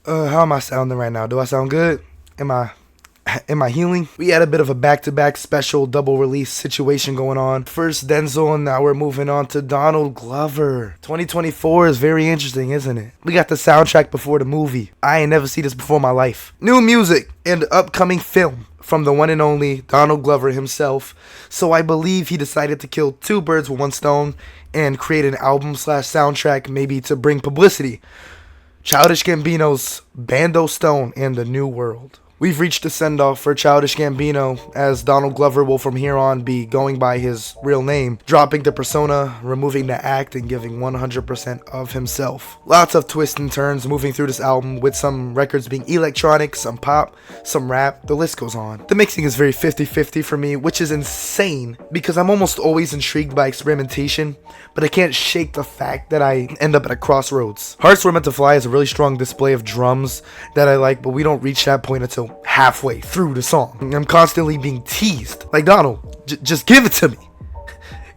How am I sounding right now? Do I sound good? Am I healing? We had a bit of a back-to-back special double release situation going on. First Denzel, and now we're moving on to Donald Glover. 2024 is very interesting, isn't it? We got the soundtrack before the movie. I ain't never seen this before in my life. New music and upcoming film from the one and only Donald Glover himself. So I believe he decided to kill two birds with one stone and create an album/soundtrack maybe to bring publicity. Childish Gambino's Bando Stone and the New World. We've reached the send-off for Childish Gambino, as Donald Glover will from here on be going by his real name, dropping the persona, removing the act, and giving 100% of himself. Lots of twists and turns moving through this album, with some records being electronic, some pop, some rap, the list goes on. The mixing is very 50-50 for me, which is insane, because I'm almost always intrigued by experimentation, but I can't shake the fact that I end up at a crossroads. Hearts Were Meant to Fly is a really strong display of drums that I like, but we don't reach that point until halfway through the song. I'm constantly being teased. Like, Donald, just give it to me.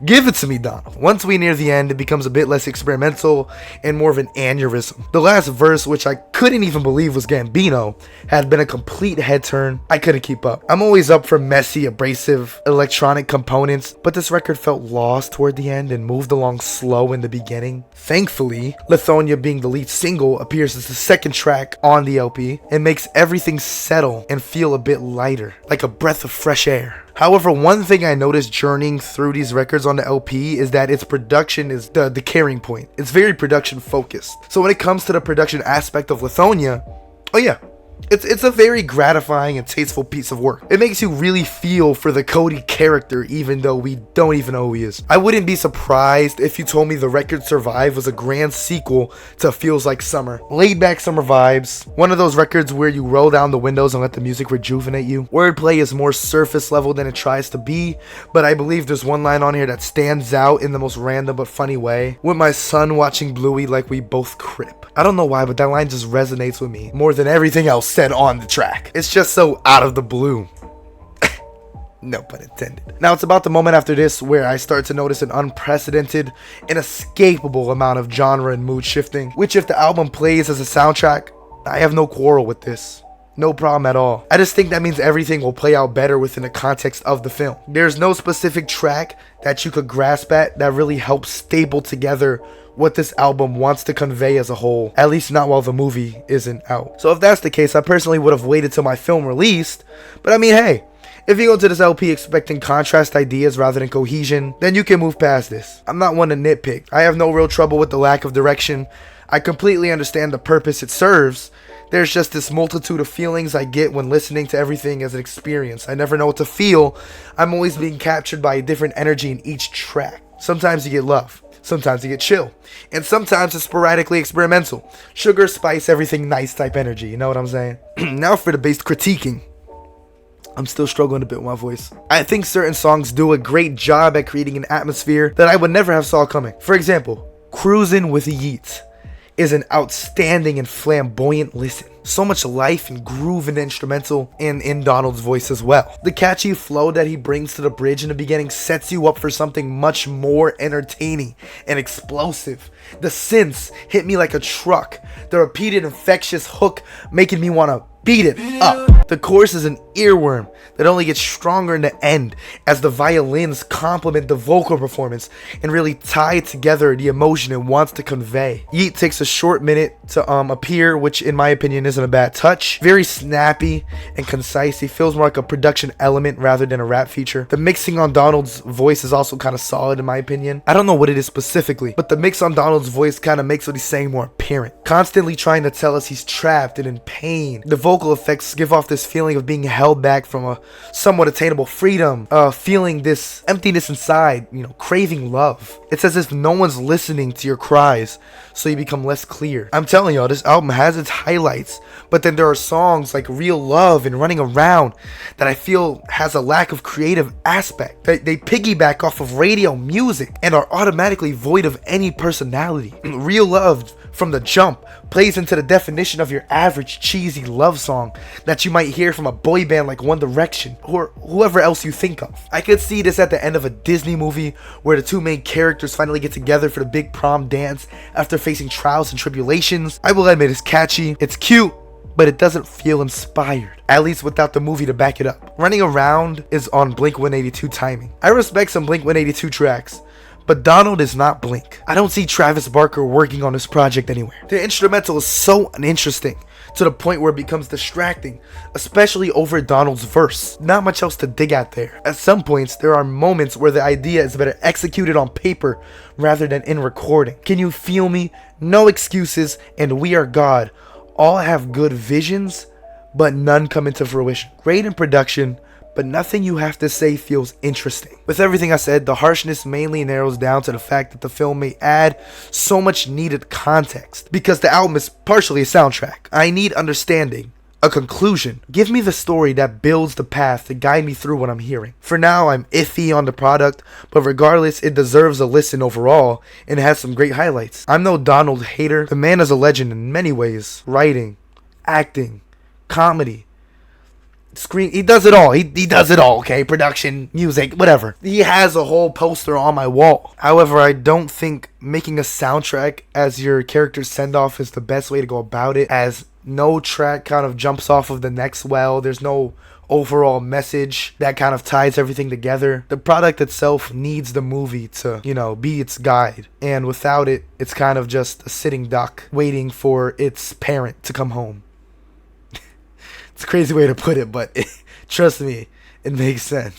Give it to me, Donald. Once we near the end, it becomes a bit less experimental and more of an aneurysm. The last verse, which I couldn't even believe was Gambino, had been a complete head turn. I couldn't keep up. I'm always up for messy, abrasive, electronic components, but this record felt lost toward the end and moved along slow in the beginning. Thankfully, Lithonia, being the lead single, appears as the second track on the LP and makes everything settle and feel a bit lighter, like a breath of fresh air. However, one thing I noticed journeying through these records on the LP is that its production is the carrying point. It's very production focused. So when it comes to the production aspect of Lithonia, oh yeah, it's a very gratifying and tasteful piece of work. It makes you really feel for the Cody character, even though we don't even know who he is. I wouldn't be surprised if you told me the record Survive was a grand sequel to Feels Like Summer. Laid back summer vibes. One of those records where you roll down the windows and let the music rejuvenate you. Wordplay is more surface level than it tries to be, but I believe there's one line on here that stands out in the most random but funny way. With my son watching Bluey like we both crip. I don't know why, but that line just resonates with me more than everything else said on the track. It's just so out of the blue. No pun intended. Now it's about the moment after this where I start to notice an unprecedented, inescapable amount of genre and mood shifting, which if the album plays as a soundtrack, I have no quarrel with this. No problem at all. I just think that means everything will play out better within the context of the film. There's no specific track that you could grasp at that really helps staple together what this album wants to convey as a whole, at least not while the movie isn't out. So if that's the case, I personally would have waited till my film released, but I mean, hey, if you go to this LP expecting contrast ideas rather than cohesion, then you can move past this. I'm not one to nitpick. I have no real trouble with the lack of direction. I completely understand the purpose it serves. There's just this multitude of feelings I get when listening to everything as an experience. I never know what to feel. I'm always being captured by a different energy in each track. Sometimes you get love. Sometimes you get chill. And sometimes it's sporadically experimental. Sugar, spice, everything nice type energy. You know what I'm saying? Now for the based critiquing. I'm still struggling a bit with my voice. I think certain songs do a great job at creating an atmosphere that I would never have saw coming. For example, Cruisin with Yeet is an outstanding and flamboyant listen. So much life and groove in the instrumental and in Donald's voice as well. The catchy flow that he brings to the bridge in the beginning sets you up for something much more entertaining and explosive. The synths hit me like a truck. The repeated infectious hook making me want to beat it up. The chorus is an earworm that only gets stronger in the end as the violins complement the vocal performance and really tie together the emotion it wants to convey. Yeet takes a short minute to appear, which in my opinion isn't a bad touch. Very snappy and concise. He feels more like a production element rather than a rap feature. The mixing on Donald's voice is also kind of solid in my opinion. I don't know what it is specifically, but the mix on Donald's voice kind of makes what he's saying more apparent. Constantly trying to tell us he's trapped and in pain. The vocal effects give off this feeling of being held back from a somewhat attainable freedom, feeling this emptiness inside, craving love. It's as if no one's listening to your cries, so you become less clear. I'm telling y'all, this album has its highlights, but then there are songs like Real Love and Running Around that I feel has a lack of creative aspect. They piggyback off of radio music and are automatically void of any personality. Real Love, from the jump, plays into the definition of your average cheesy love song that you might hear from a boy band like One Direction or whoever else you think of. I could see this at the end of a Disney movie where the two main characters finally get together for the big prom dance after facing trials and tribulations. I will admit it's catchy, it's cute, but it doesn't feel inspired, at least without the movie to back it up. Running Around is on Blink-182 timing. I respect some Blink-182 tracks, but Donald is not Blink. I don't see Travis Barker working on this project anywhere. The instrumental is so uninteresting, to the point where it becomes distracting, especially over Donald's verse. Not much else to dig at there. At some points, there are moments where the idea is better executed on paper rather than in recording. Can You Feel Me, No Excuses, and We Are God all have good visions, but none come into fruition. Great in production, but nothing you have to say feels interesting. With everything I said, the harshness mainly narrows down to the fact that the film may add so much needed context, because the album is partially a soundtrack. I need understanding, a conclusion. Give me the story that builds the path to guide me through what I'm hearing. For now, I'm iffy on the product, but regardless, it deserves a listen overall, and it has some great highlights. I'm no Donald hater. The man is a legend in many ways. Writing, acting, comedy, screen, he does it all. He does it all, okay? Production, music, whatever. He has a whole poster on my wall. However, I don't think making a soundtrack as your character's send-off is the best way to go about it, as no track kind of jumps off of the next well. There's no overall message that kind of ties everything together. The product itself needs the movie to, be its guide. And without it, it's kind of just a sitting duck waiting for its parent to come home. It's a crazy way to put it, but trust me, it makes sense.